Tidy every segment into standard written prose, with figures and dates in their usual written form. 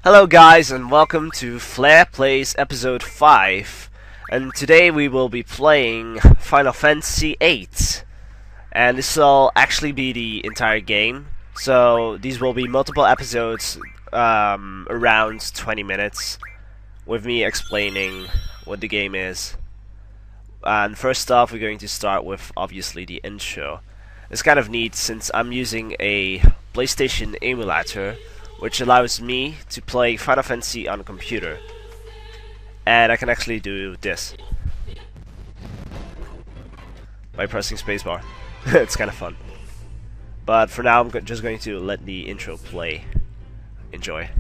Hello guys and welcome to Flare Plays episode 5, and today we will be playing Final Fantasy VIII, and this will actually be the entire game, so these will be multiple episodes around 20 minutes with me explaining what the game is. And first off, we're going to start with obviously the intro. It's kind of neat since I'm using a PlayStation emulator, which allows me to play Final Fantasy on a computer. And I can actually do this by pressing spacebar. It's kind of fun. But for now, I'm just going to let the intro play. Enjoy.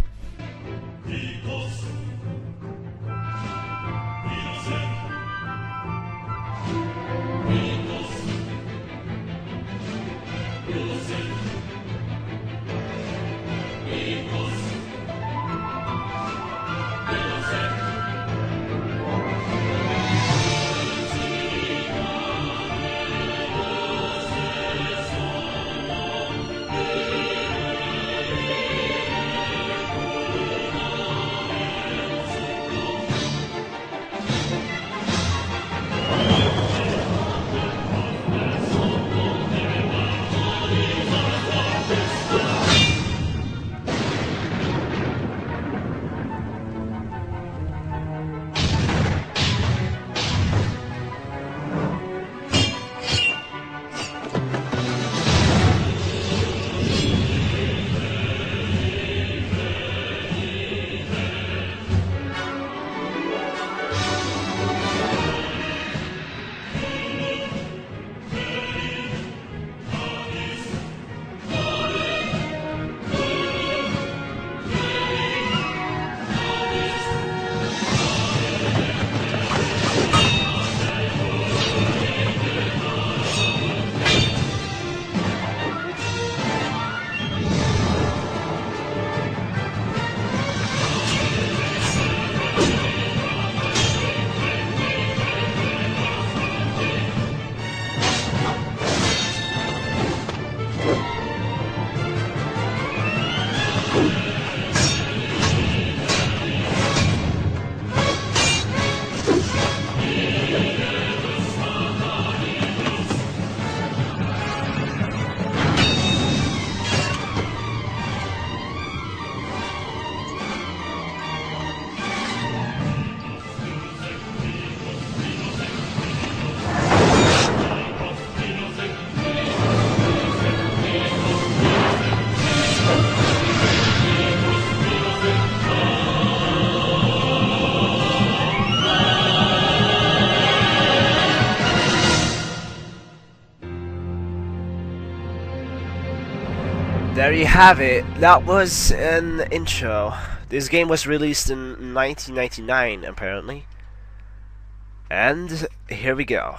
There you have it. That was an intro. This game was released in 1999, apparently. And here we go.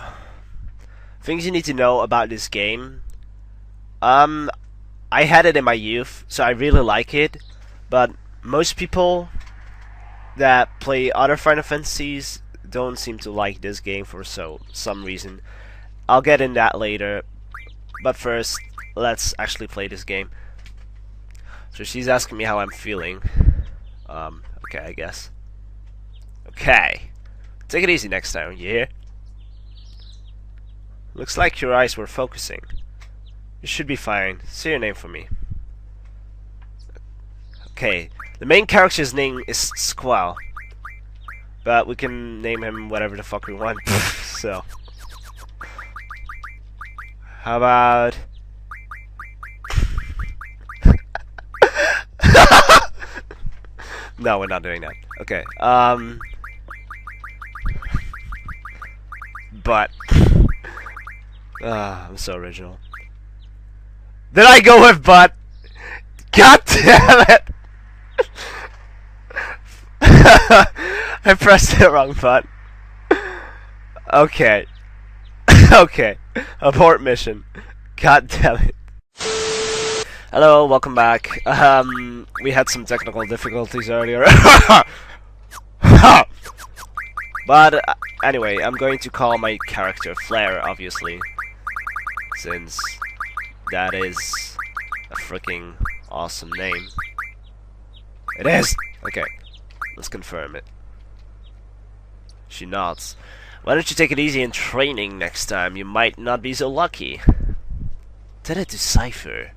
Things you need to know about this game. I had it in my youth, so I really like it. But most people that play other Final Fantasies don't seem to like this game for some reason. I'll get in that later. But first, let's actually play this game. So she's asking me how I'm feeling. Okay, I guess. Okay. Take it easy next time, you hear? Looks like your eyes were focusing. You should be fine. Say your name for me. Okay. The main character's name is Squall. But we can name him whatever the fuck we want. So. How about... No, we're not doing that. Okay, but... I'm so original. Did I go with butt? God damn it! I pressed the wrong button. Okay. Okay. Abort mission. God damn it. Hello, welcome back. We had some technical difficulties earlier. But anyway, I'm going to call my character Flare, obviously, since that is a freaking awesome name. It is! Okay, let's confirm it. She nods. Why don't you take it easy in training next time? You might not be so lucky. Did it to Cypher?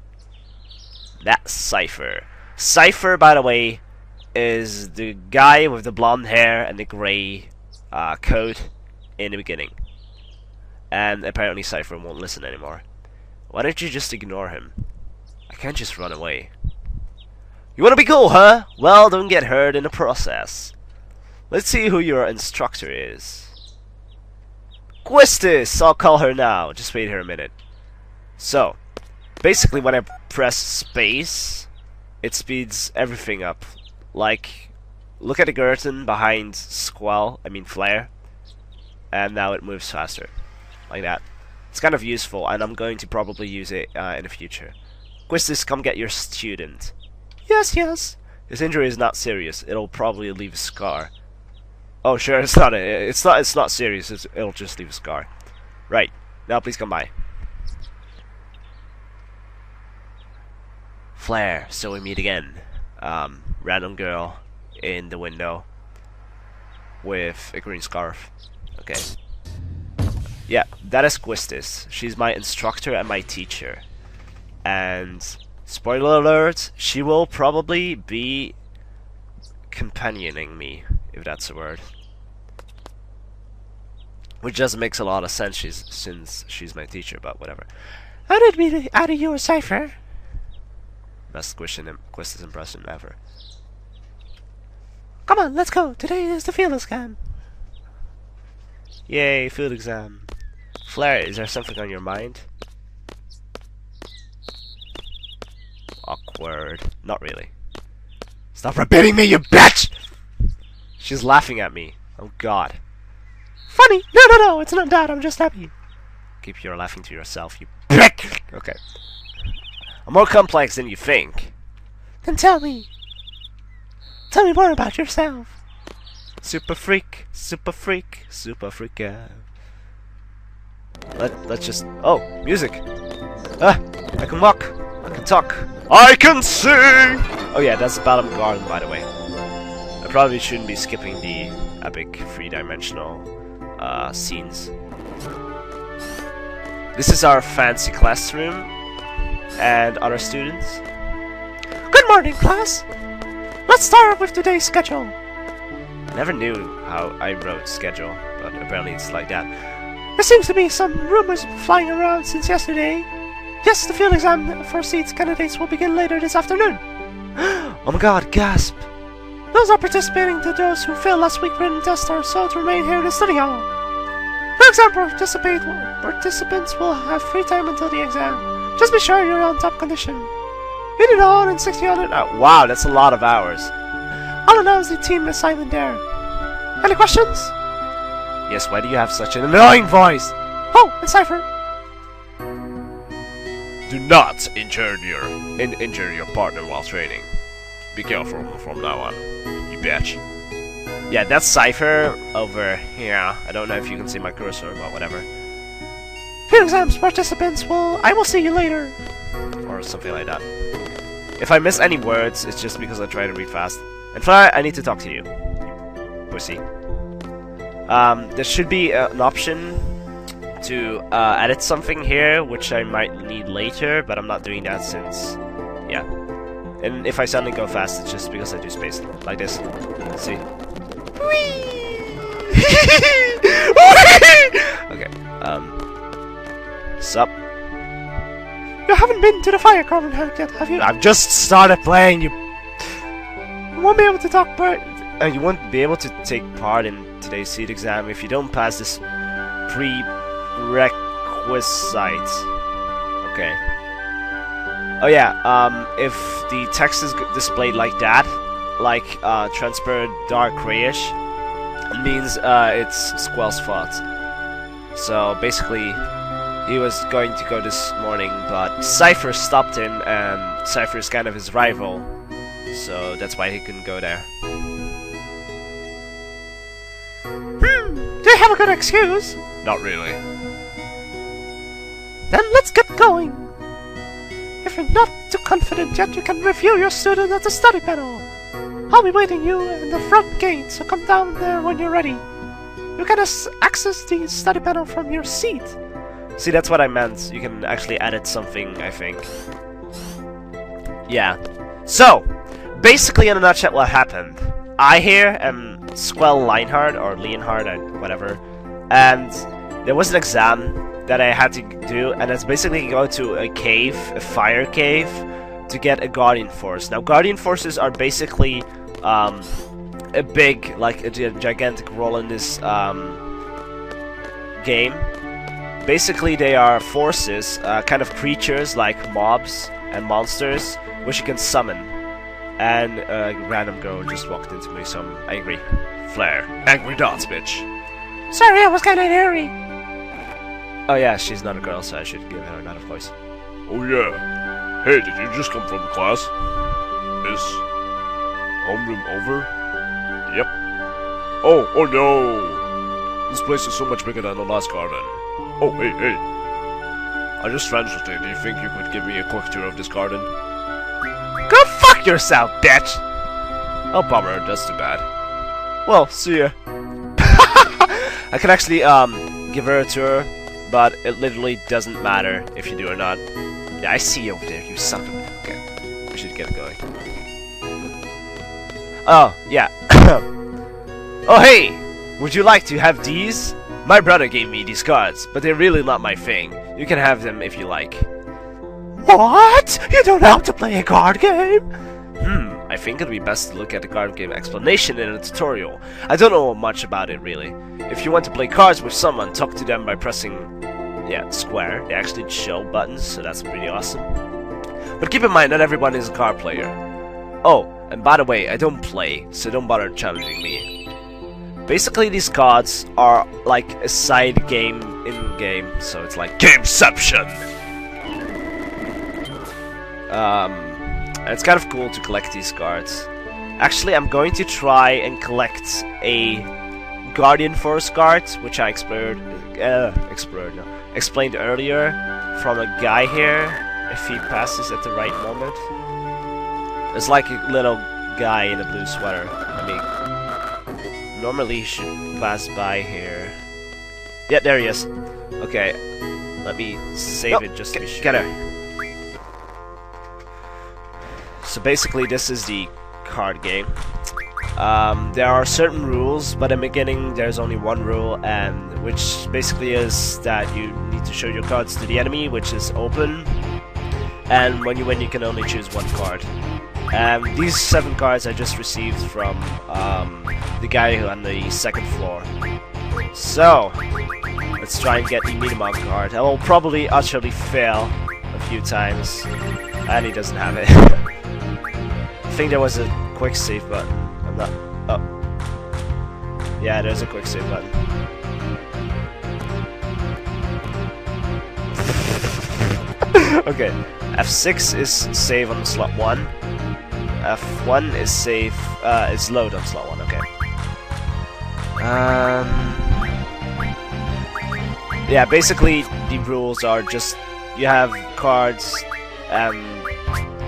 That's Cypher. Cypher, by the way, is the guy with the blonde hair and the grey coat in the beginning. And apparently Cypher won't listen anymore. Why don't you just ignore him? I can't just run away. You wanna be cool, huh? Well, don't get hurt in the process. Let's see who your instructor is. Quistis! I'll call her now. Just wait here a minute. So, basically when I press space, it speeds everything up. Like, look at the curtain behind Flare. And now it moves faster. Like that. It's kind of useful, and I'm going to probably use it in the future. Quistis, come get your student. Yes, yes. His injury is not serious. It'll probably leave a scar. Oh, sure, it's not serious. It'll just leave a scar. Right. Now please come by. Flare, so we meet again. Random girl in the window with a green scarf. Okay. Yeah, that is Quistis. She's my instructor and my teacher. And spoiler alert, she will probably be companioning me, if that's a word. Which doesn't make a lot of sense since she's my teacher, but whatever. How did we out of your Cypher? Best Quistis impression ever. Come on, let's go. Today is the field exam. Yay, field exam. Flare, is there something on your mind? Awkward. Not really. Stop repeating me, you bitch! She's laughing at me. Oh god. Funny! No, it's not that, I'm just happy. Keep your laughing to yourself, you prick! Okay. I'm more complex than you think. Then tell me. Tell me more about yourself. Super freak, super freak, super freaker. Let's just... Oh, music! Ah, I can walk, I can talk, I can sing! Oh yeah, that's Bottom Garden, by the way. I probably shouldn't be skipping the epic three-dimensional scenes. This is our fancy classroom and other students. Good morning, class! Let's start with today's schedule. I never knew how I wrote schedule, but apparently it's like that. There seems to be some rumors flying around since yesterday. Yes, the field exam for seats candidates will begin later this afternoon. Oh my god, gasp! Those are participating to those who failed last week's written test are so to remain here in the study hall. For exam participants will have free time until the exam. Just be sure you're on top condition. We did all in 60 hours. Wow, that's a lot of hours. I'll announce the team assignment there. Any questions? Yes, why do you have such an annoying voice? Oh, it's Cypher. Do not injure your partner while training. Be careful from now on, you bitch. Yeah, that's Cypher over here. I don't know if you can see my cursor, but whatever. Field exams participants I will see you later. Or something like that. If I miss any words, it's just because I try to read fast. And Flare, I need to talk to you. Pussy. There should be an option to edit something here, which I might need later, but I'm not doing that since... Yeah. And if I suddenly go fast, it's just because I do space. Like this. See? Okay, sup? You haven't been to the fire garden yet, have you? I've just started playing, you won't be able to talk part. You won't be able to take part in today's seat exam if you don't pass this prerequisite. Okay. Oh yeah. If the text is displayed like that, like transparent dark grayish, it means it's Squall's fault. So basically, he was going to go this morning, but Cypher stopped him, and Cypher is kind of his rival. So that's why he couldn't go there. Do you have a good excuse? Not really. Then let's get going. If you're not too confident yet, you can review your student at the study panel. I'll be waiting you in the front gate, so come down there when you're ready. You can access the study panel from your seat. See, that's what I meant. You can actually edit something, I think. Yeah. So, basically in a nutshell what happened. I here am Squell Leinhardt, or Leonhard, whatever. And there was an exam that I had to do, and it's basically go to a cave, a fire cave, to get a Guardian Force. Now, Guardian Forces are basically a big, like a gigantic role in this game. Basically, they are forces, kind of creatures like mobs and monsters, which you can summon. And a random girl just walked into me, so I'm angry. Flare. Angry dots, bitch. Sorry, I was kinda hairy. Oh yeah, she's not a girl, so I should give her another voice. Oh yeah. Hey, did you just come from the class? Is homeroom over? Yep. Oh no! This place is so much bigger than the last garden. Oh, hey. I just translated. Do you think you could give me a quick tour of this garden? Go fuck yourself, bitch! Oh, bummer, that's too bad. Well, see ya. I can actually, give her a tour, but it literally doesn't matter if you do or not. Yeah, I see you over there, you son of a... Okay, we should get going. Oh, yeah. Oh, hey! Would you like to have these? My brother gave me these cards, but they're really not my thing. You can have them if you like. What? You don't know how to play a card game? I think it'd be best to look at the card game explanation in a tutorial. I don't know much about it, really. If you want to play cards with someone, talk to them by pressing, yeah, square. They actually show buttons, so that's pretty awesome. But keep in mind, not everyone is a card player. Oh, and by the way, I don't play, so don't bother challenging me. Basically, these cards are like a side game in-game, so it's like Gameception! It's kind of cool to collect these cards. Actually, I'm going to try and collect a Guardian Force card, which I explained earlier from a guy here, if he passes at the right moment. It's like a little guy in a blue sweater. I mean, normally he should pass by here. Yeah, there he is. Okay, let me save it just to be sure. Get her. So basically, this is the card game. There are certain rules, but in the beginning there's only one rule, and which basically is that you need to show your cards to the enemy, which is open. And when you win, you can only choose one card. These 7 cards I just received from the guy on the second floor. So let's try and get the minimum card. I will probably utterly fail a few times, and he doesn't have it. I think there was a quick save button. I'm not... Oh. Yeah, there's a quick save button. Okay. F6 is save on slot 1. F1 is save... is load on slot 1, okay. Yeah, basically the rules are just... You have cards and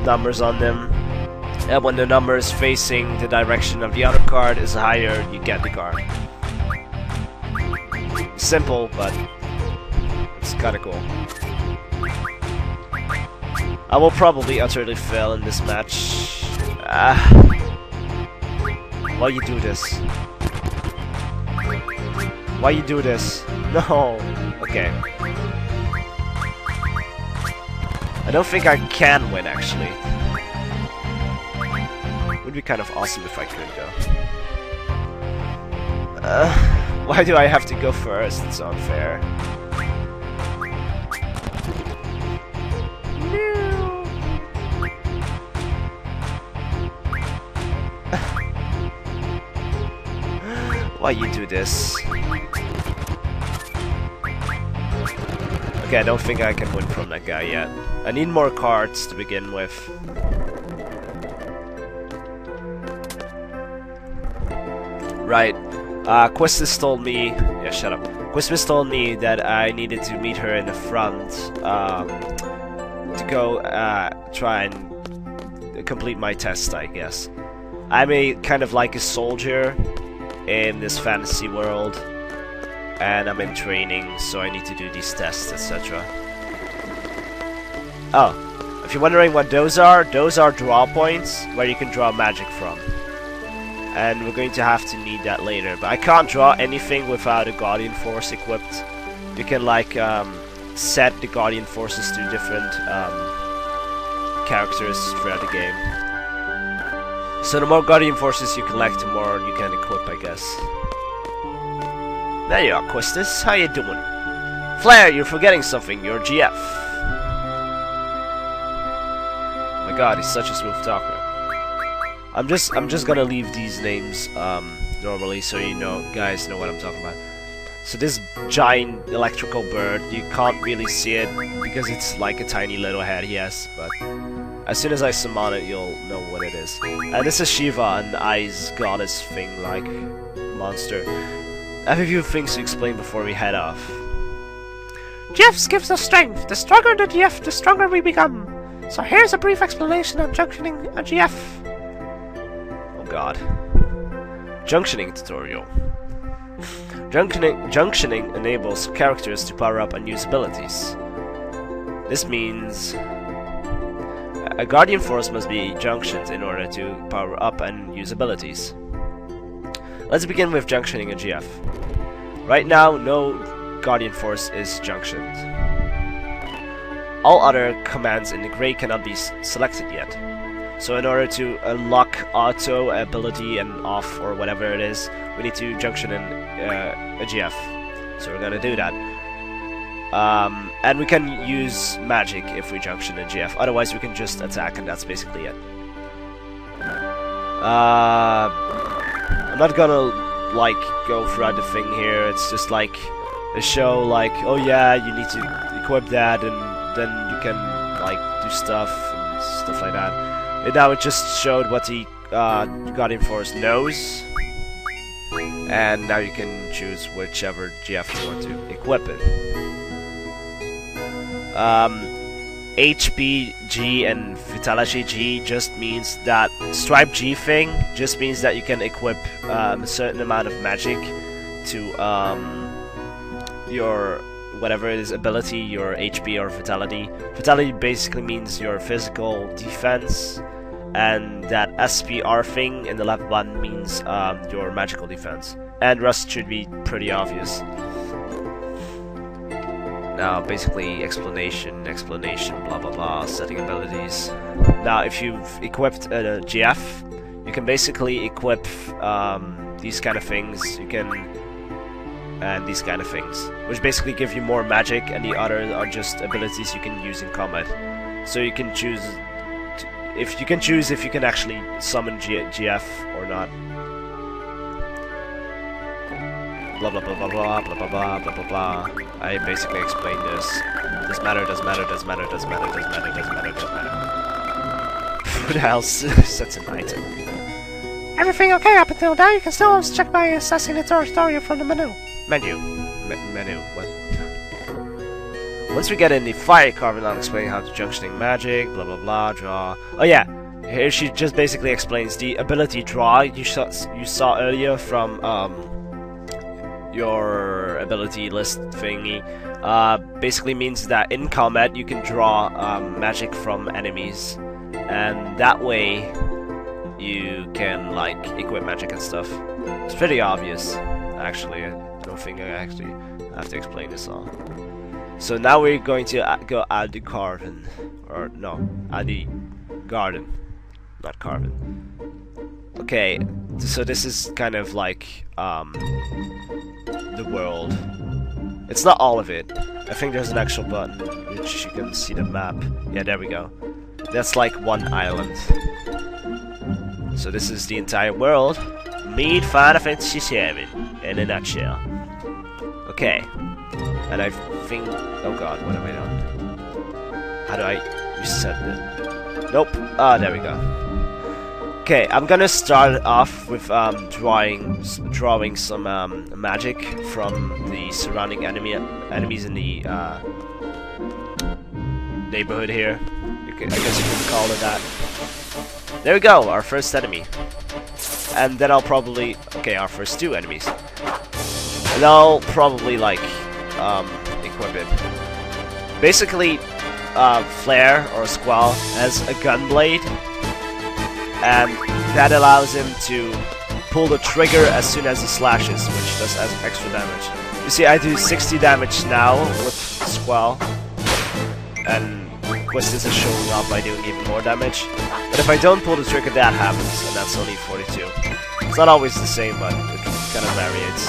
numbers on them. And when the number is facing the direction of the other card is higher, you get the card. Simple, but it's kinda cool. I will probably utterly fail in this match. Why you do this? Why you do this? No! Okay. I don't think I can win, actually. Would be kind of awesome if I could, though. Why do I have to go first? It's unfair. No. Why you do this? Okay, I don't think I can win from that guy yet. I need more cards to begin with. Right. Quistis told me... Yeah, shut up. Quistis told me that I needed to meet her in the front to go try and complete my test, I guess. I'm a kind of like a soldier in this fantasy world, and I'm in training, so I need to do these tests, etc. Oh, if you're wondering what those are draw points where you can draw magic from. And we're going to have to need that later. But I can't draw anything without a Guardian Force equipped. You can like set the Guardian Forces to different characters throughout the game. So the more Guardian Forces you collect, the more you can equip, I guess. There you are, Quistis. How you doing? Flare, you're forgetting something. You're GF. Oh my god, he's such a smooth talker. I'm just gonna leave these names normally, so you guys know what I'm talking about. So this giant electrical bird, you can't really see it because it's like a tiny little head he has, but as soon as I summon it, you'll know what it is. And this is Shiva, an ice goddess thing like monster. I have a few things to explain before we head off. GFs gives us strength. The stronger the GF, the stronger we become. So here's a brief explanation on junctioning a GF. God. Junctioning tutorial. Junctioning enables characters to power up and use abilities. This means a Guardian Force must be junctioned in order to power up and use abilities. Let's begin with junctioning a GF. Right now, no Guardian Force is junctioned. All other commands in the gray cannot be selected yet. So in order to unlock auto ability and off or whatever it is, we need to junction in a GF. So we're gonna do that. And we can use magic if we junction a GF. Otherwise we can just attack, and that's basically it. I'm not gonna like go throughout the thing here. It's just like a show like, oh yeah, you need to equip that, and then you can like do stuff and stuff like that. And now it just showed what the Guardian Force knows, and now you can choose whichever GF you want to equip it. HP G and Vitality G just means that Stripe G thing just means that you can equip a certain amount of magic to your whatever it is, ability, your HP or Vitality. Vitality basically means your physical defense, and that SPR thing in the left button means your magical defense. And rest should be pretty obvious. Now, basically, explanation, blah blah blah, setting abilities. Now, if you've equipped a GF, you can basically equip these kind of things. You can, and these kind of things, which basically give you more magic, and the others are just abilities you can use in combat. So you can choose if you can actually summon GF or not. Blah blah blah blah blah blah blah blah blah blah blah. I basically explained this. Does matter, does matter, does matter, does matter, does matter, does matter, does matter. Who the hell sets an item? Everything okay up until now? You can still always check by accessing the tutorial from the menu. Menu. Menu. What? Once we get in the fire carving, I'll explain how to junctioning magic, blah blah blah, draw. Oh yeah, here she just basically explains the ability draw you saw earlier from your ability list thingy. Basically means that in combat you can draw magic from enemies, and that way you can like equip magic and stuff. It's pretty obvious, actually. I don't think I actually have to explain this all. So now we're going to go add the garden, or no, add the garden, not Carvin. Okay, so this is kind of like the world. It's not all of it. I think there's an actual button which you can see the map. Yeah, there we go. That's like one island. So this is the entire world. Meet Final Fantasy VII in a nutshell. Okay. And I think... Oh god, what have I done? How do I reset it? Nope. Ah, there we go. Okay, I'm gonna start off with drawing some magic from the surrounding enemies in the neighborhood here. I guess you can call it that. there we go, our first enemy. And then I'll probably... Okay, our first 2 enemies. And I'll probably, like, equip it. Basically, Flare, or Squall, has a gun blade. And that allows him to pull the trigger as soon as he slashes, which does extra damage. You see, I do 60 damage now with Squall. And Questis is showing up by doing even more damage. But if I don't pull the trigger, that happens, and that's only 42. It's not always the same, but it kind of varies.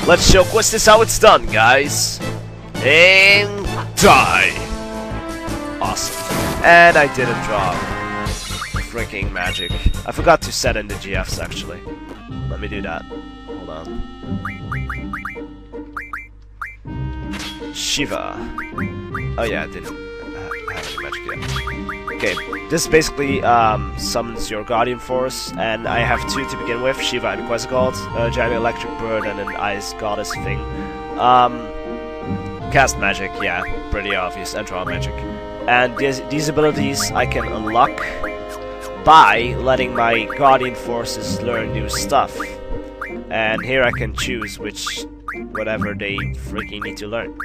Let's show Questis how it's done, guys. And die! Awesome. And I didn't draw freaking magic. I forgot to set in the GFs, actually. Let me do that. Hold on. Shiva. Oh yeah, I didn't have any magic yet. Okay, this basically summons your Guardian Force, and I have 2 to begin with, Shiva and Quetzalcoatl, a giant electric bird and an ice goddess thing. Cast magic, yeah, pretty obvious, and draw magic. And these abilities I can unlock by letting my Guardian Forces learn new stuff. And here I can choose whatever they freaking need to learn.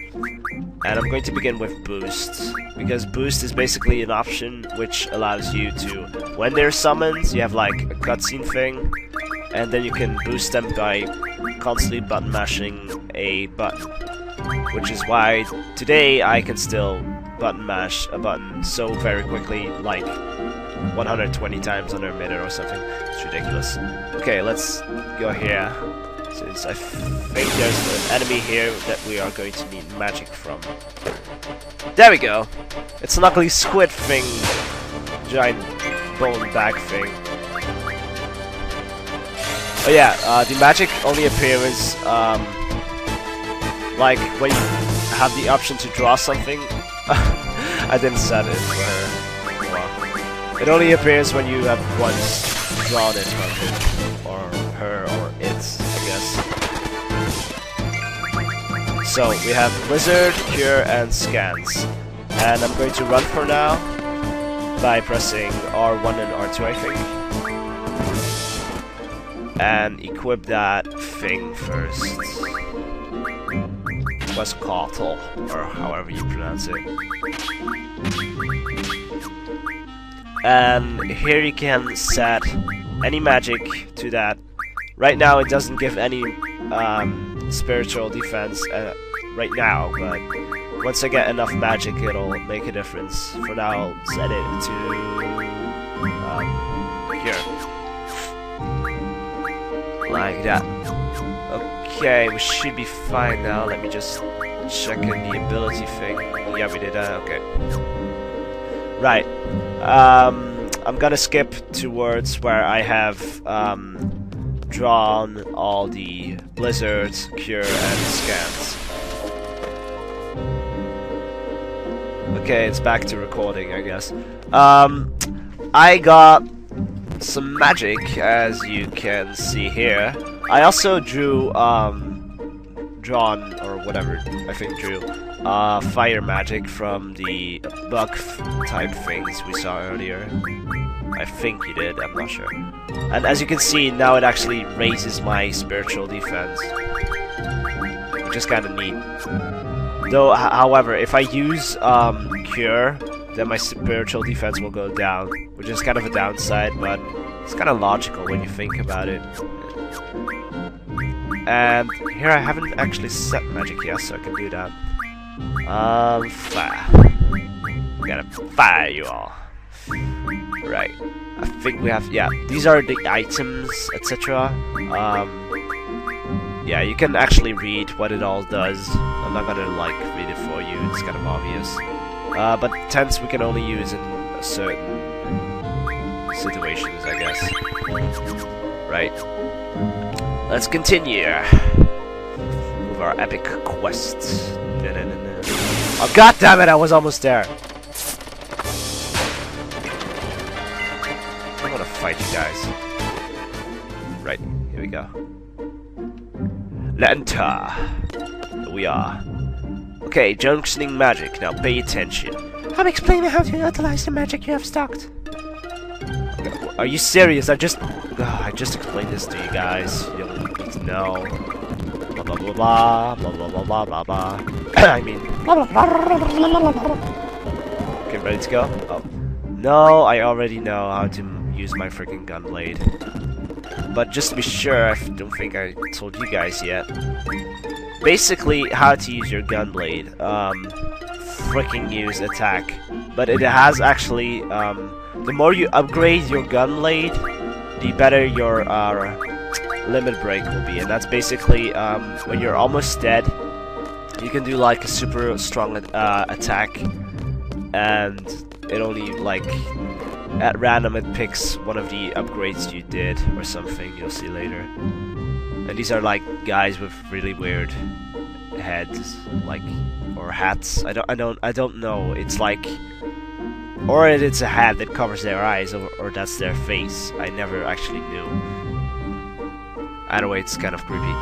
And I'm going to begin with Boost, because Boost is basically an option which allows you to, when they're summoned, you have like a cutscene thing, and then you can boost them by constantly button mashing a button. Which is why today I can still button mash a button so very quickly, like 120 times under a minute or something. It's ridiculous. Okay, let's go here. Since I think there's an enemy here that we are going to need magic from. There we go! It's an ugly squid thing. Giant bone bag thing. Oh yeah, the magic only appears, like when you have the option to draw something. I didn't set it for her. Well, it only appears when you have once drawn it from him, or her, or it, I guess. So, we have Blizzard, Cure, and Scans. And I'm going to run for now by pressing R1 and R2, I think. And equip that thing first. Quetzalcoatl, or however you pronounce it. And here you can set any magic to that. Right now it doesn't give any spiritual defense right now, but once I get enough magic it'll make a difference. For now I'll set it to here. Like that. Okay, we should be fine now. Let me just check in the ability thing. Yeah, we did that. Okay. Right. I'm gonna skip towards where I have drawn all the blizzards, cure, and scans. Okay, it's back to recording, I guess. I got some magic, as you can see here. I also drew, drawn, or whatever, I think drew, fire magic from the bug type things we saw earlier. I think you did, I'm not sure. And as you can see, now it actually raises my spiritual defense, which is kind of neat. Though, however, if I use Cure, then my spiritual defense will go down, which is kind of a downside, but it's kind of logical when you think about it. And here I haven't actually set magic yet, so I can do that. Fire. I'm gonna fire you all. Right. I think we have, yeah, these are the items, etc. Yeah, you can actually read what it all does. I'm not gonna, like, read it for you, it's kind of obvious. But tents we can only use in certain situations, I guess. Right. Let's continue with our epic quest. Oh, god damn it, I was almost there. I'm gonna fight you guys. Right, here we go. Lenta. Here we are. Okay, junctioning magic. Now pay attention. I'm explaining how to utilize the magic you have stocked. Are you serious? I just explained this to you guys. You don't need to know. Blah blah blah blah blah blah blah blah blah. I mean. Okay, ready to go? Oh. No, I already know how to use my freaking gun blade. But just to be sure, I don't think I told you guys yet. Basically, how to use your gun blade. Freaking use attack. But it has actually, the more you upgrade your gun blade, the better your limit break will be. And that's basically, when you're almost dead, you can do like a super strong attack. And it only, like, at random it picks one of the upgrades you did or something, you'll see later. And these are like guys with really weird heads, like, or hats. I don't know. It's like, or it's a hat that covers their eyes, or that's their face. I never actually knew. Either way, it's kind of creepy.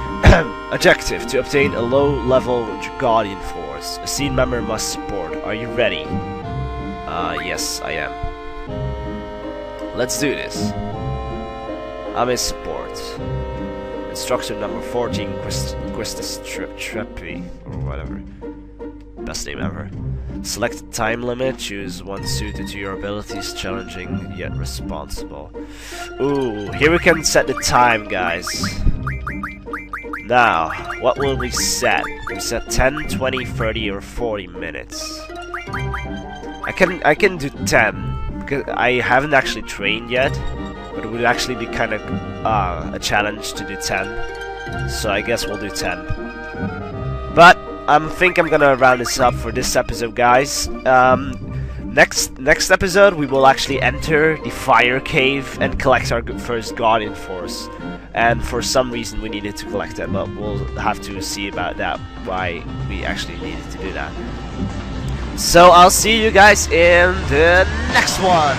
Objective: to obtain a low-level Guardian Force. A scene member must support. Are you ready? Yes, I am. Let's do this. I'm in support. Instruction number 14, Quistis Trepi, or whatever. Best name ever. Select time limit, choose one suited to your abilities, challenging yet responsible. Ooh, here we can set the time, guys. Now, what will we set? We set 10, 20, 30, or 40 minutes. I can do 10. Because I haven't actually trained yet, but it would actually be kind of a challenge to do 10. So I guess we'll do 10. But I think I'm gonna round this up for this episode, guys. Next episode we will actually enter the fire cave and collect our first Guardian Force. And for some reason we needed to collect it, but we'll have to see about that, why we actually needed to do that. So I'll see you guys in the next one.